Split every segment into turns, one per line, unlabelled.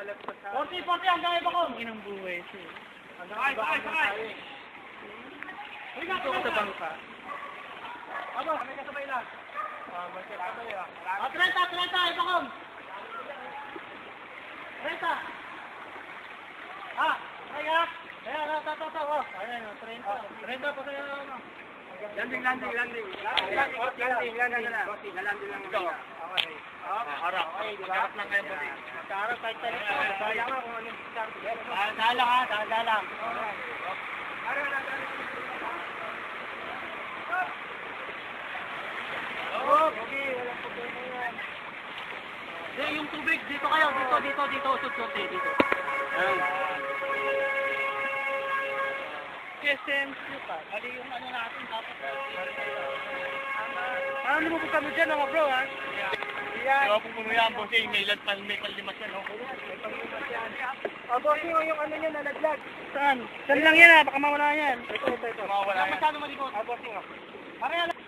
40 hanggang iba ko.
Inang buhay siya.
Sakay.
Dito ko sa bangka.
Aba, kami kasabay lang. May kasabay ah. 30, iba ko. 30. Kaya. Ayan, oh. Ayan, 30 pa sa'yo. Landing. Landing lang. Okay.
Harap. Harap lang kayo pati.
Harap kahit tayo. Dala nga kung anong dala. Okay, walang problema yan. Yung tubig, dito kayo. Dito. Susot dito.
KSMC pa.
Bali yung ano natin, dapat.
Paano lumubog kami dyan mga bro ha?
Yan.
Diba pupuno yan bossing, may palimas yan no?
Bossing, yung ano niya nalaglag.
Saan? Saan lang yan ha? Baka mawala yan.
Ito.
Mawala yan.
Masyado malikot. Bossing oh. Pareha lang.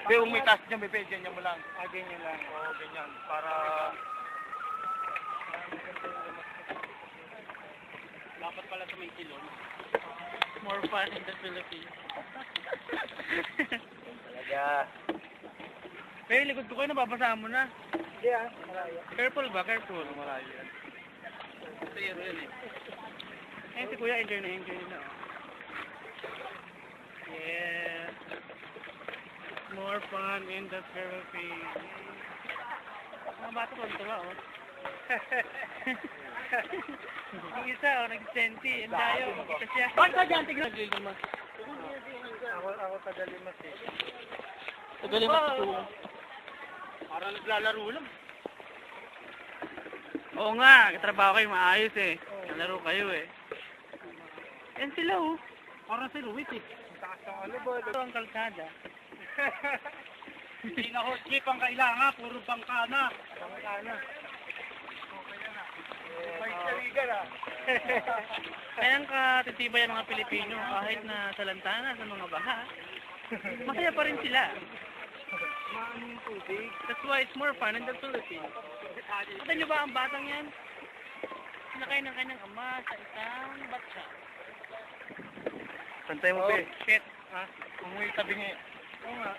Kung may taas dyan, may ganyan mo lang.
Ganyan lang.
Oo, ganyan. Para...
Dapat pala sa may kilon.
More fun in the Philippines.
Talaga.
Pero likod ko kayo, nababasa mo na.
Hindi malayo.
Careful ba? Careful.
Malayo yan.
Zero yan eh. Ayun si Kuya, enjoy na oh. Yeah. More fun in the Philippines. Mga bata ko, tuwa oh. Yung isa oh, nag-senti. Ang dayo, makita siya.
Ba't ka dyan? Tignan.
Ako tagalimas eh.
Tagalimas ito.
Parang naglalaro lang. Oo nga, katrabaho kayo maayos eh. Nalaro kayo eh. Yan sila oh.
Parang si Luis eh.
Taas ang ano ba? Ito ang kalsada.
Hindi na hot jeep ang kailangan. Puro bangkana. May kaligan ah.
Kaya ang katitibay ang mga Pilipino kahit na sa lantana, sa mga baha. Masaya pa rin sila.
Maraming tubig.
That's why it's more fun in the Philippines. Kita nyo ba ang batang yan? Sinakay ng kanyang ama sa isang batsa. Pantay mo
Oh,
shit. Ha? Umuwi tabi nga.
Oo nga.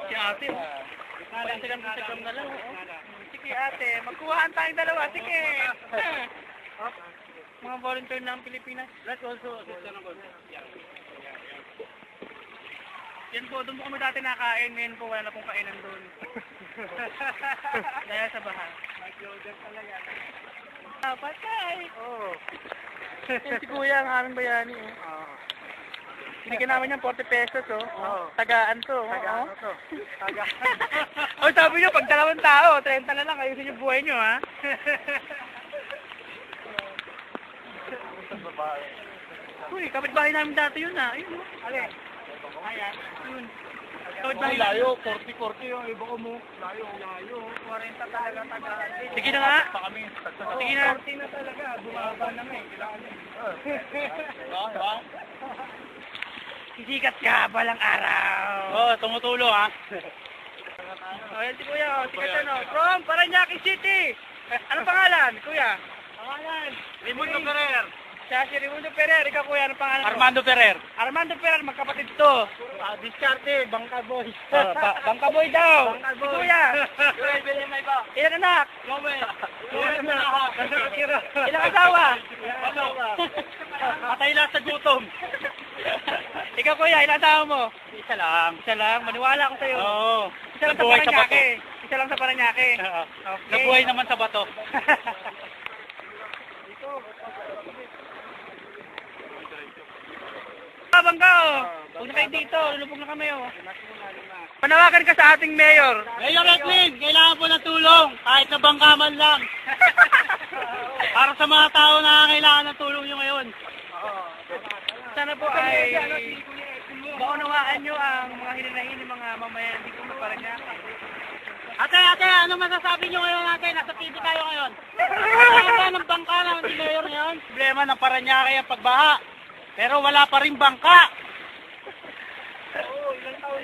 Si ate oh. Instagram na lang oh. Sige ate, magkuhaan tayong dalawa. Sige. Mga volunteer ng Pilipinas.
Let's also assist ka ng boss.
Yan po, doon po kami dati nakain. Ngayon po wala na pong kainan doon. Dahil sa baha.
Mag-loader talaga.
Patay!
Oo.
Yan si Kuya, ang aming bayani oh. Binigyan namin yan 40 pesos oh.
Oo.
Tagaan to.
Tagaan
oh.
to. Tagaan.
Oh, sabi nyo, pag 2 tao, 30 na lang, ayusin yung buhay nyo ha. Uy, kapitbahay namin dati yun ha. Ayun oh.
Alin?
Ayan. Yun.
Ay,
Kapitbahay
layo.
namin.
40 yung iba ko mo. Layo. 40 talaga tagaan.
Sige na nga.
Pa kami.
Sige na.
40 na talaga. Bumaba na nga eh. Kailangan
Diba? Sisikat ka balang araw.
Oo, tumutulong ha.
Oh, yan si Kuya, oh. Sikat yan oh. From Paranaque City. Ano pangalan, Kuya?
Pangalan. Raimundo Ferrer.
Siya si Raimundo Ferrer. Ikaw Kuya, ano pangalan mo?
Armando Ferrer.
Armando Ferrer, magkapatid to.
Diskarte, Bangka Boy.
Bangka boy daw.
Bangka
Si
Boy.
Kuya.
May ba?
Ilan anak?
Gomez.
Ilang asawa?
Patay lang sa gutom.
Ikaw Kuya, ilang asawa mo?
Isa lang.
Isa lang, maniwala ako sa'yo.
Oo.
Isa lang sa
Nabuhay sa bato.
Paranaque. Isa lang sa Paranaque. Okay.
Nabuhay naman sa bato.
Bangka oh. Huwag na kayo dito, lulubog na kami oh. Panawagan ka sa ating mayor.
Mayor Edwin, kailangan po ng tulong. Kahit na bangkaman lang. Para sa mga tao na kailangan ng tulong nyo ngayon.
Sana po ay maunawaan nyo ang mga hinanahin ng mga mamayan dito sa Paranaque.
Ate, ano masasabi nyo ngayon ate? Nasa TV tayo ngayon. Kailangan ng bangka na, hindi mayor ngayon. Problema ng Paranaque ang pagbaha. Pero wala pa rin bangka.
Oo, ilang taon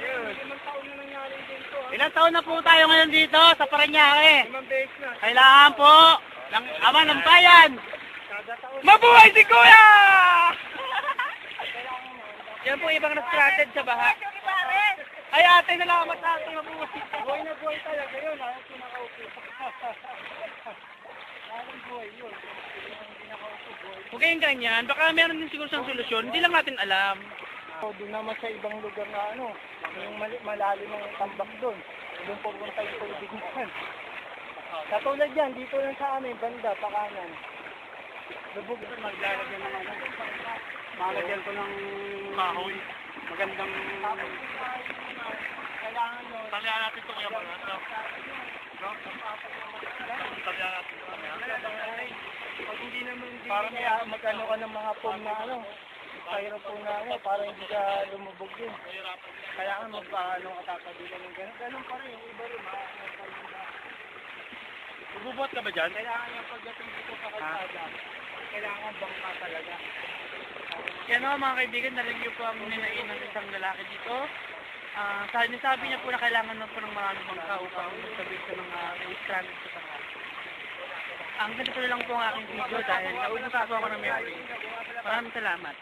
na nangyari dito.
Ilang taon na po tayo ngayon dito sa Parañaque.
5 beses na.
Kailangan po ng ama ng bayan.
Kada taon.
Mabuhay si Kuya!
Yan po ibang na-stranded sa baha.
Ay ate, nalamat sa ating mabuhay.
Buhay na buhay talaga yun. Ayaw pinaka-upo. Ayaw buhay yun.
Huwag kayong ganyan. Baka meron din siguro siyang solusyon. Hindi lang natin alam.
Doon naman sa ibang lugar na ano, yung malalim ng tambak doon. Doon pupunta yung tubig niyan. Katulad yan, dito lang sa amin, banda, pakanan. Lubog.
Maglalagyan ng ano. Malagyan ko ng kahoy. Magandang...
Kailangan doon.
Talihan natin ito kaya mga ito. Talihan natin ito.
Pag hindi naman hindi
Parang
kaya mag-ano ka ng mga foam na ano, styrofoam na ano, para hindi ka lumubog din. Kailangan magpaano ka tatabilan ng gano'n. Ganun pa rin, yung iba rin,
Magbubuhat ka ba dyan?
kailangan yung pagdating dito sa kalsada, kailangan bangka talaga.
Yan o mga kaibigan, nalagyo po ang ninain ng isang lalaki dito. Sabi niya po na kailangan na po ng maraming bangka upang magsabi sa mga stranded sa bangka. Ang ganito lang po ang aking video dahil naubos po ako ng memory. Maraming salamat.